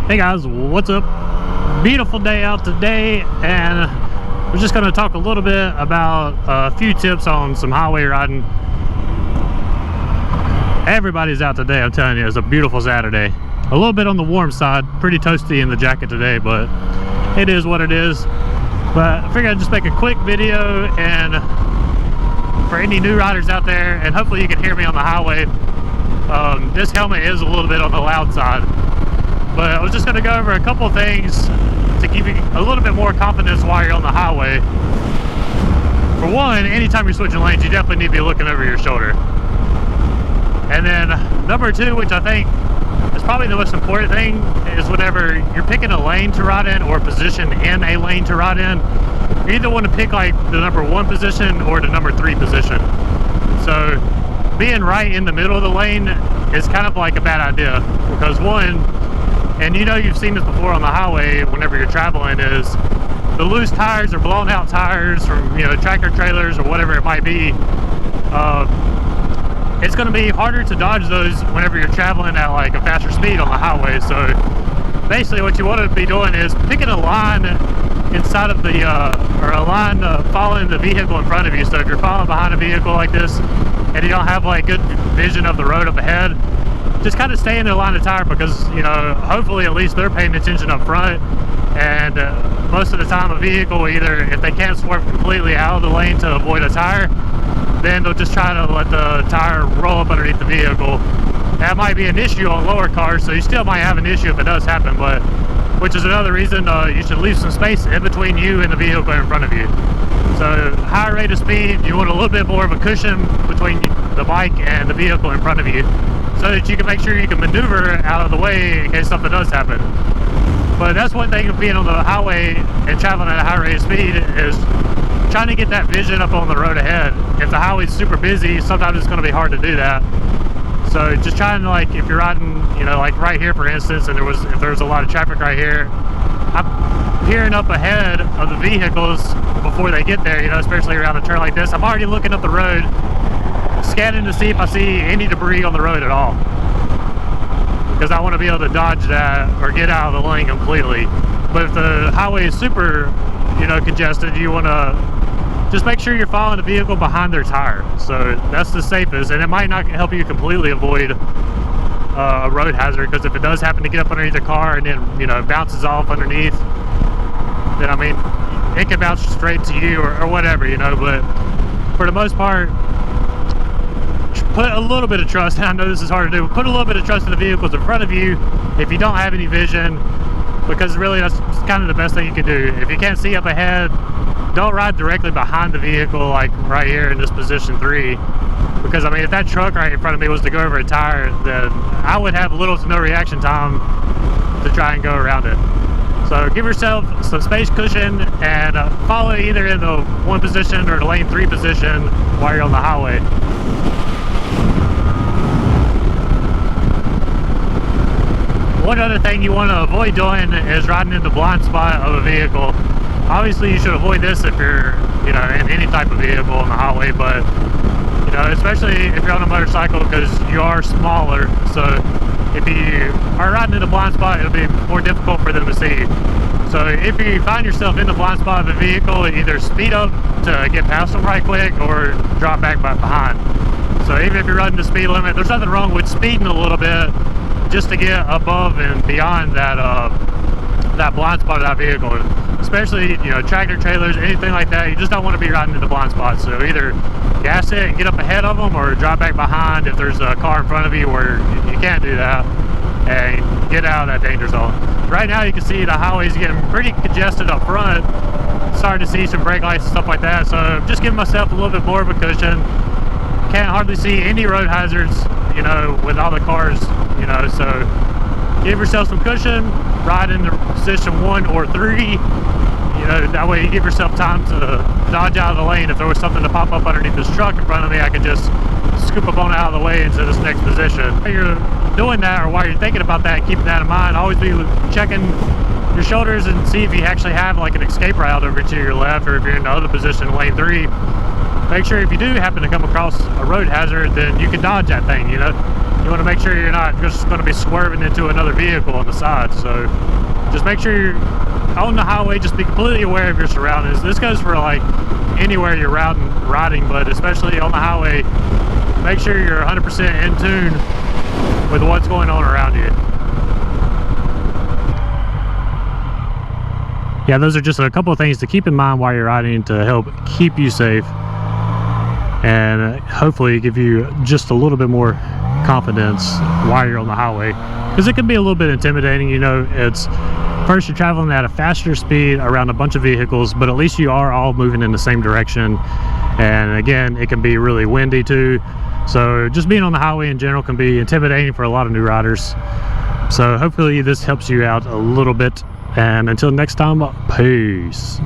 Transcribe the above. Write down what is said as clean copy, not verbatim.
Hey guys, what's up? Beautiful day out today, and we're just going to talk a little bit about a few tips on some highway riding. Everybody's out today, I'm telling you. It's a beautiful Saturday. A little bit on the warm side, pretty toasty in the jacket today, but it is what it is. But I figured I'd just make a quick video, and for any new riders out there, and hopefully you can hear me on the highway, this helmet is a little bit on the loud side. But I was just going to go over a couple things to give you a little bit more confidence while you're on the highway. For one, anytime you're switching lanes, you definitely need to be looking over your shoulder. And then number two, which I think is probably the most important thing, is whenever you're picking a lane to ride in or position in a lane to ride in, you either want to pick like the number 1 position or the number 3 position. So being right in the middle of the lane is kind of like a bad idea, because one, and you know you've seen this before on the highway whenever you're traveling, is the loose tires or blown out tires from, you know, tractor trailers or whatever it might be. It's going to be harder to dodge those whenever you're traveling at like a faster speed on the highway. So basically what you want to be doing is picking a line inside of the or a line following the vehicle in front of you. So if you're following behind a vehicle like this and you don't have like good vision of the road up ahead, just kind of stay in the line of tire, because, you know, hopefully at least they're paying attention up front. And most of the time a vehicle, either if they can't swerve completely out of the lane to avoid a tire, then they'll just try to let the tire roll up underneath the vehicle. That might be an issue on lower cars, so you still might have an issue if it does happen, but which is another reason you should leave some space in between you and the vehicle in front of you. So higher rate of speed, you want a little bit more of a cushion between the bike and the vehicle in front of you, so that you can make sure you can maneuver out of the way in case something does happen. But that's one thing of being on the highway and traveling at a high rate of speed, is trying to get that vision up on the road ahead. If the highway's super busy, sometimes it's going to be hard to do that. So just trying to, like, if you're riding, you know, like right here for instance, and if there's a lot of traffic right here, I'm peering up ahead of the vehicles before they get there, you know, especially around a turn like this. I'm already looking up the road, scanning to see if I see any debris on the road at all, because I want to be able to dodge that or get out of the lane completely. But if the highway is super, you know, congested, you want to just make sure you're following the vehicle behind their tire. So that's the safest, and it might not help you completely avoid a road hazard, because if it does happen to get up underneath the car and then, you know, it bounces off underneath, then I mean, it can bounce straight to you or whatever, you know. But for the most part, put a little bit of trust, and I know this is hard to do, but put a little bit of trust in the vehicles in front of you if you don't have any vision, because really that's kind of the best thing you can do. If you can't see up ahead, don't ride directly behind the vehicle, like right here in this position 3, because I mean, if that truck right in front of me was to go over a tire, then I would have little to no reaction time to try and go around it. So give yourself some space cushion and follow either in the 1 position or the lane 3 position while you're on the highway. One other thing you want to avoid doing is riding in the blind spot of a vehicle. Obviously you should avoid this if you're, you know, in any type of vehicle on the highway, but, you know, especially if you're on a motorcycle, because you are smaller. So if you are riding in a blind spot, it'll be more difficult for them to see you. So if you find yourself in the blind spot of a vehicle, either speed up to get past them right quick or drop back behind. So even if you're running the speed limit, there's nothing wrong with speeding a little bit just to get above and beyond that that blind spot of that vehicle. Especially, you know, tractor trailers, anything like that, you just don't want to be riding in the blind spots. So either gas it and get up ahead of them, or drop back behind if there's a car in front of you where you can't do that, and get out of that danger zone. Right now you can see the highway's getting pretty congested up front. Starting to see some brake lights and stuff like that, so I'm just giving myself a little bit more of a cushion. Can't hardly see any road hazards, you know, with all the cars, you know. So give yourself some cushion, ride in the position 1 or 3. You know, that way you give yourself time to dodge out of the lane. If there was something to pop up underneath this truck in front of me, I could just scoop up on out of the way into this next position. While you're doing that, or while you're thinking about that, keeping that in mind, always be checking your shoulders and see if you actually have like an escape route over to your left, or if you're in the other position, lane 3. Make sure if you do happen to come across a road hazard, then you can dodge that thing, you know. you want to make sure you're not just going to be swerving into another vehicle on the side. So just make sure you're on the highway, just be completely aware of your surroundings. This goes for like anywhere you're riding, but especially on the highway, make sure you're 100% in tune with what's going on around you. Yeah, those are just a couple of things to keep in mind while you're riding to help keep you safe and hopefully give you just a little bit more confidence while you're on the highway, because it can be a little bit intimidating. You know, it's first you're traveling at a faster speed around a bunch of vehicles, but at least you are all moving in the same direction. And again, it can be really windy too, so just being on the highway in general can be intimidating for a lot of new riders. So hopefully this helps you out a little bit, and until next time, peace.